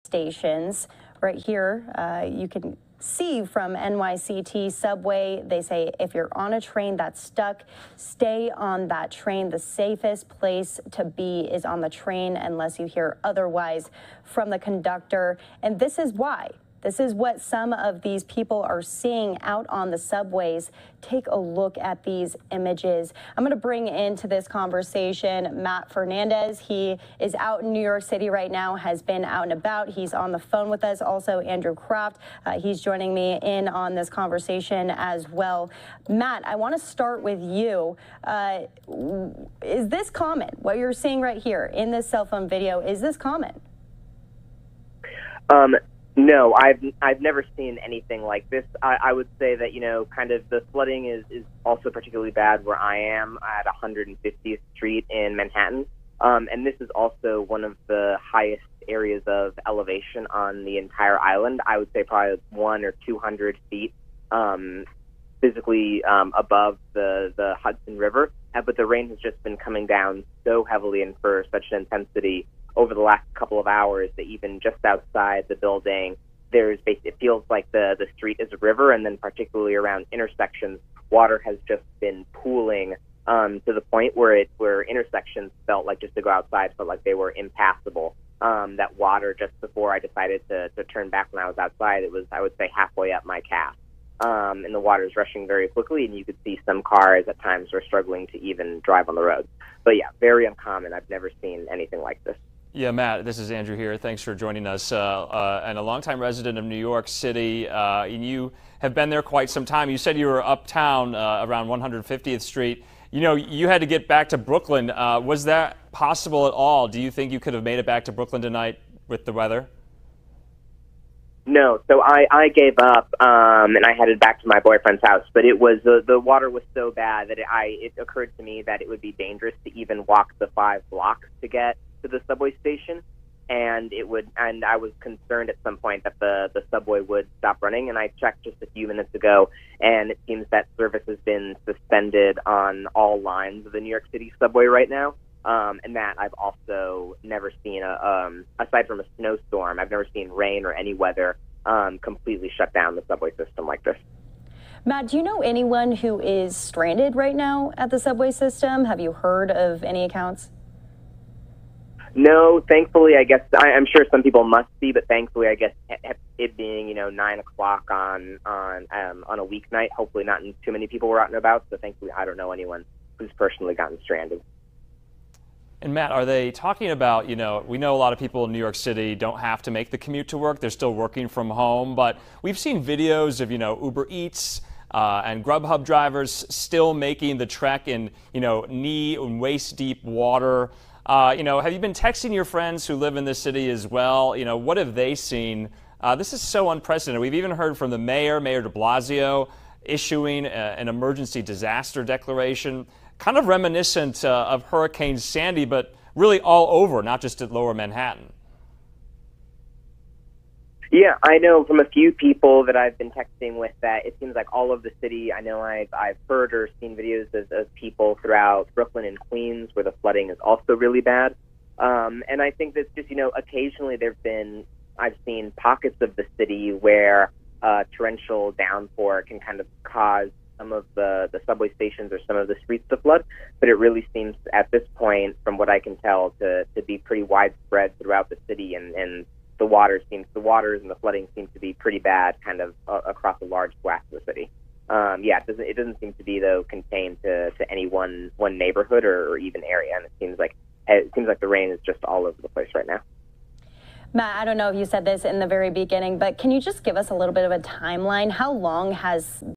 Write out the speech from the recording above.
stations. Right here, you can see from NYCT subway, they say if you're on a train that's stuck, stay on that train. The safest place to be is on the train unless you hear otherwise from the conductor. And this is why. This is what some of these people are seeing out on the subways. Take a look at these images. I'm going to bring into this conversation Matt Fernandez. He is out in New York City right now, has been out and about. He's on the phone with us. Also, Andrew Kraft. He's joining me in on this conversation as well. Matt, I want to start with you. Is this common? What you're seeing right here in this cell phone video, is this common? No, I've never seen anything like this. I would say that, you know, kind of the flooding is also particularly bad where I am at 150th Street in Manhattan. And this is also one of the highest areas of elevation on the entire island. I would say probably 100 or 200 feet physically above the Hudson River. But the rain has just been coming down so heavily and for such an intensity over the last couple of hours that even just outside the building, it feels like the street is a river, and then particularly around intersections, water has just been pooling to the point where intersections felt like, just to go outside, felt like they were impassable. That water, just before I decided to turn back when I was outside, it was, I would say, halfway up my calf. And the water is rushing very quickly, and you could see some cars at times were struggling to even drive on the roads. But yeah, very uncommon. I've never seen anything like this. Yeah, Matt, this is Andrew here. Thanks for joining us. And a longtime resident of New York City, and you have been there quite some time. You said you were uptown around 150th Street. You know, you had to get back to Brooklyn. Was that possible at all? Do you think you could have made it back to Brooklyn tonight with the weather? No, so I gave up and I headed back to my boyfriend's house. But it was the water was so bad that it occurred to me that it would be dangerous to even walk the 5 blocks to get to the subway station, and I was concerned at some point that the subway would stop running. And I checked just a few minutes ago, and it seems that service has been suspended on all lines of the New York City subway right now. And that I've also never seen aside from a snowstorm, I've never seen rain or any weather completely shut down the subway system like this. Matt, do you know anyone who is stranded right now at the subway system? Have you heard of any accounts? No, thankfully, I guess I'm sure some people must be, but thankfully, I guess it being 9 o'clock on a weeknight, hopefully not too many people were out and about. So thankfully, I don't know anyone who's personally gotten stranded. And Matt, are they talking about, we know a lot of people in New York City don't have to make the commute to work. They're still working from home, but we've seen videos of, Uber Eats and Grubhub drivers still making the trek in, knee and waist deep water. Have you been texting your friends who live in this city as well? What have they seen? This is so unprecedented. We've even heard from the Mayor de Blasio, issuing an emergency disaster declaration, kind of reminiscent of Hurricane Sandy, but really all over, not just at Lower Manhattan. Yeah, I know from a few people that I've been texting with that it seems like all of the city. I know I've heard or seen videos of people throughout Brooklyn and Queens where the flooding is also really bad. And I think that just, occasionally I've seen pockets of the city where torrential downpour can kind of cause some of the subway stations or some of the streets to flood. But it really seems at this point, from what I can tell, to be pretty widespread throughout the city, and the waters and the flooding seems to be pretty bad kind of across a large swath of the city. It doesn't seem to be, though, contained to any one neighborhood or even area, and it seems like the rain is just all over the place right now. Matt, I don't know if you said this in the very beginning, but can you just give us a little bit of a timeline? How long has